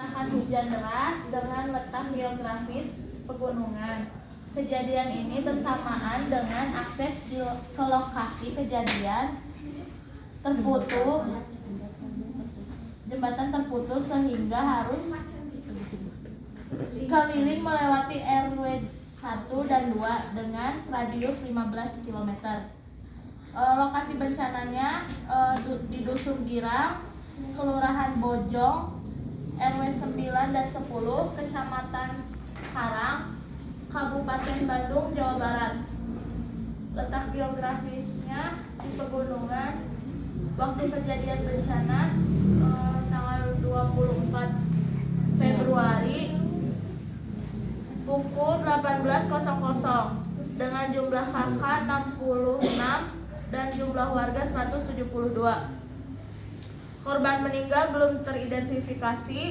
Akan hujan deras dengan letak geografis pegunungan. Kejadian ini bersamaan dengan akses ke lokasi kejadian jembatan terputus sehingga harus keliling melewati RW 1 dan 2 dengan radius 15 km. Lokasi bencananya di Dusun Girang, Kelurahan Bojong, RW 9 dan 10, Kecamatan Karang, Kabupaten Bandung, Jawa Barat. Letak geografisnya di pegunungan. Waktu kejadian bencana tanggal 24 Februari pukul 18.00 dengan jumlah kakak 66 dan jumlah warga 172. Korban meninggal belum teridentifikasi.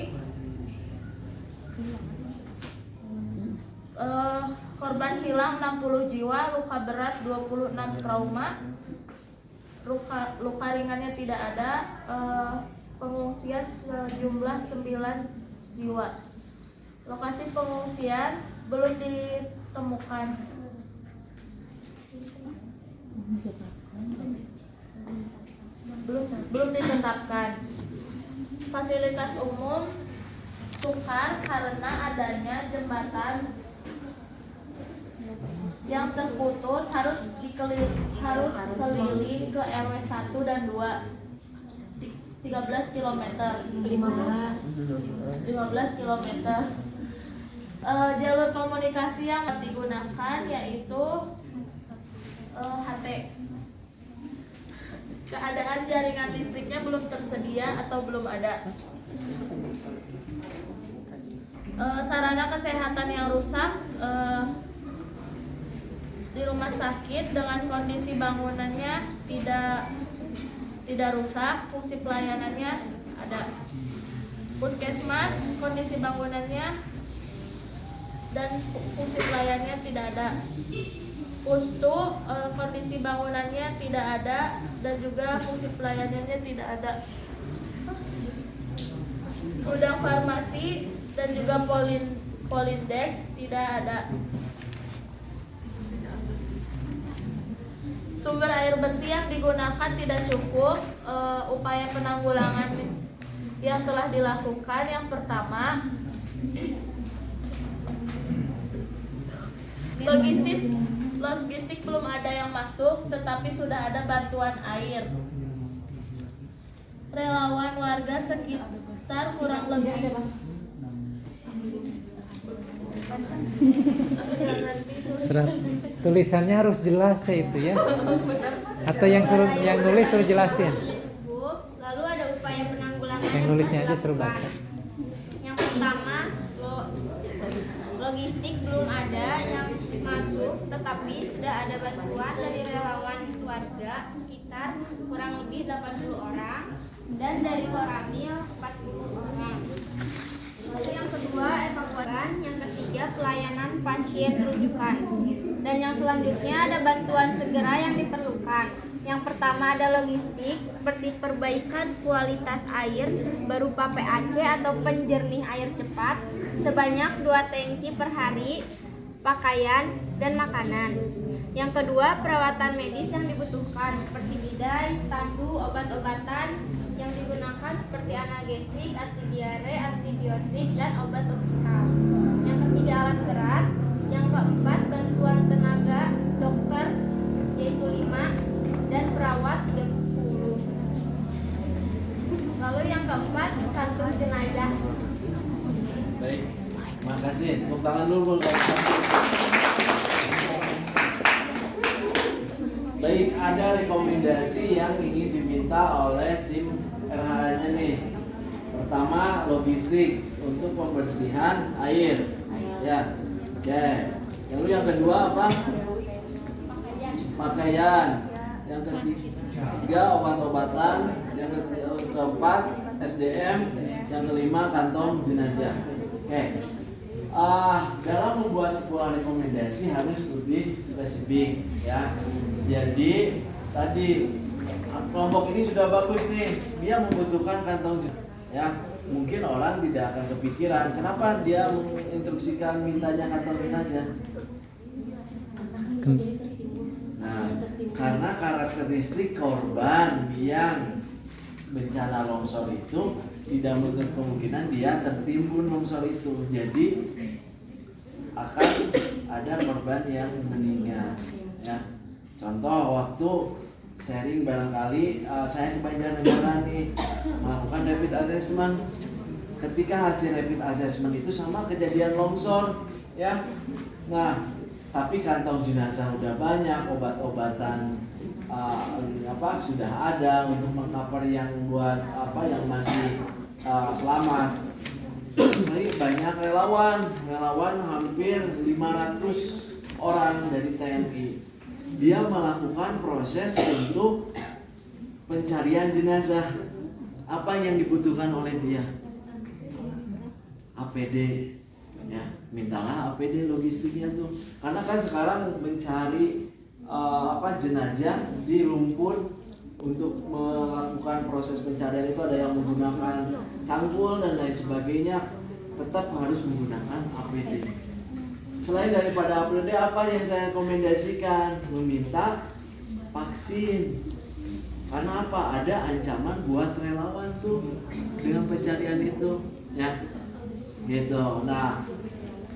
Korban hilang 60 jiwa, luka berat 26 trauma, luka ringannya tidak ada. Pengungsian sejumlah 9 jiwa. Lokasi pengungsian belum ditemukan. Belum ditetapkan. Fasilitas umum sukar karena adanya jembatan yang terputus, harus keliling ke RW 1 dan 2 13 km. 15 km. Jalur komunikasi yang digunakan yaitu HT. Keadaan jaringan listriknya belum tersedia atau belum ada. Sarana kesehatan yang rusak di rumah sakit dengan kondisi bangunannya tidak rusak, fungsi pelayanannya ada. Puskesmas kondisi bangunannya dan fungsi pelayanannya tidak ada. Pustu kondisi bangunannya tidak ada dan juga fungsi pelayanannya tidak ada. Gudang farmasi dan juga Polindes tidak ada. Sumber air bersih yang digunakan tidak cukup. Upaya penanggulangan yang telah dilakukan, yang pertama, logistik belum ada yang masuk, tetapi sudah ada bantuan air. Relawan warga sekitar kurang lebih tulisannya harus jelas ya itu ya, atau yang nulis suruh jelasin. Lalu ada upaya penanggulangan yang nulisnya aja suruh baca. Yang pertama, logistik belum ada yang masuk, tetapi sudah ada bantuan dari relawan warga sekitar kurang lebih 80 orang dan dari Koramil 40 orang. Lalu yang kedua, evakuasi. Yang ketiga, pelayanan pasien rujukan. Dan yang selanjutnya ada bantuan segera yang diperlukan. Yang pertama ada logistik seperti perbaikan kualitas air berupa PAC atau penjernih air cepat sebanyak 2 tangki per hari, pakaian dan makanan. Yang kedua, perawatan medis yang dibutuhkan seperti bidai, tandu, obat-obatan yang digunakan seperti analgesik, anti diare, antibiotik dan obat topikal. Yang ketiga, alat berat. Yang keempat, bantuan tenaga dokter yaitu 5 dan perawat 30. Lalu yang keempat, kantung jenazah. Baik, makasih. Tepuk tangan dulu. Baik, ada rekomendasi yang ingin diminta oleh tim RH-nya nih. Pertama, logistik untuk pembersihan air. Ya. Lalu yang kedua apa? Pakaian. Yang ketiga obat-obatan. Yang keempat SDM. Yang kelima kantong jenazah. Oke. Dalam membuat sebuah rekomendasi harus lebih spesifik ya. Jadi tadi kelompok ini sudah bagus nih, dia membutuhkan kantong jenazah ya. mungkin orang tidak akan kepikiran kenapa dia menginstruksikan mintanya kantorin aja. Nah, karena karakteristik korban yang bencana longsor itu tidak menutup kemungkinan dia tertimbun longsor itu, jadi akan ada korban yang meninggal. Ya, contoh waktu sharing barangkali saya ke Banjarnegara nih melakukan rapid assessment. Ketika hasil rapid assessment itu sama kejadian longsor, ya. Nah, tapi kantong jenazah udah banyak, obat-obatan sudah ada untuk mengcover yang buat yang masih selamat. Jadi banyak relawan hampir 500 orang dari TNI. Dia melakukan proses untuk pencarian jenazah. Apa yang dibutuhkan oleh dia? APD, ya, mintalah APD logistiknya tuh. Karena kan sekarang mencari jenazah di lumpur untuk melakukan proses pencarian itu ada yang menggunakan cangkul dan lain sebagainya, tetap harus menggunakan APD. Selain daripada APD, apa yang saya rekomendasikan? Meminta vaksin. Karena apa? Ada ancaman buat relawan tuh dengan pencarian itu, ya. Gitu. Nah,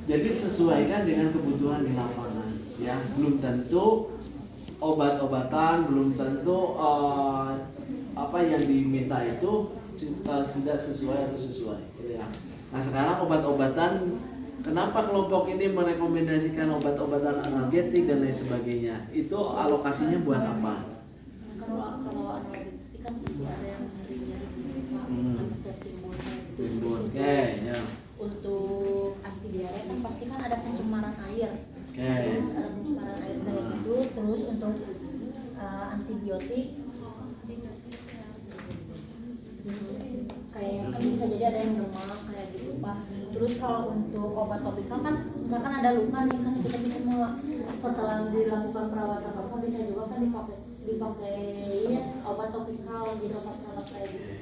jadi sesuaikan dengan kebutuhan di lapangan, ya. Belum tentu obat-obatan, belum tentu apa yang diminta itu tidak sesuai atau sesuai, gitu ya. Nah, sekarang obat-obatan, kenapa kelompok ini merekomendasikan obat-obatan analgetik dan lain sebagainya? Itu alokasinya buat apa? Kalau analgetik kan ada yang nyeri-nyeri tertimbun. Timbun, oke, ya. Untuk anti diare kan pasti kan ada pencemaran air. Oke. Terus ada pencemaran air kayak gitu. Terus untuk antibiotik kayak kan bisa jadi ada yang demam kayak gitu Pak. Terus kalau untuk obat topikal kan misalkan ada luka nih kan kita bisa setelah dilakukan perawatan apa bisa juga kan dipakein obat topikal gitu obat salep kayak gitu.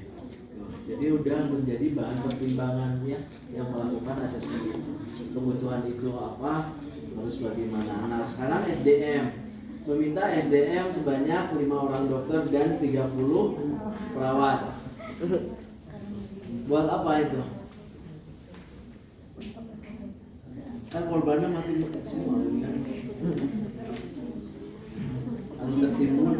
Jadi udah menjadi bahan pertimbangan ya yang melakukan asesmen itu. Kebutuhan itu apa, harus bagaimana. Nah, sekarang SDM meminta SDM sebanyak 5 orang dokter dan 30 perawat. Buat apa itu? Kan korbannya mati semua kan? Harus tertimbun.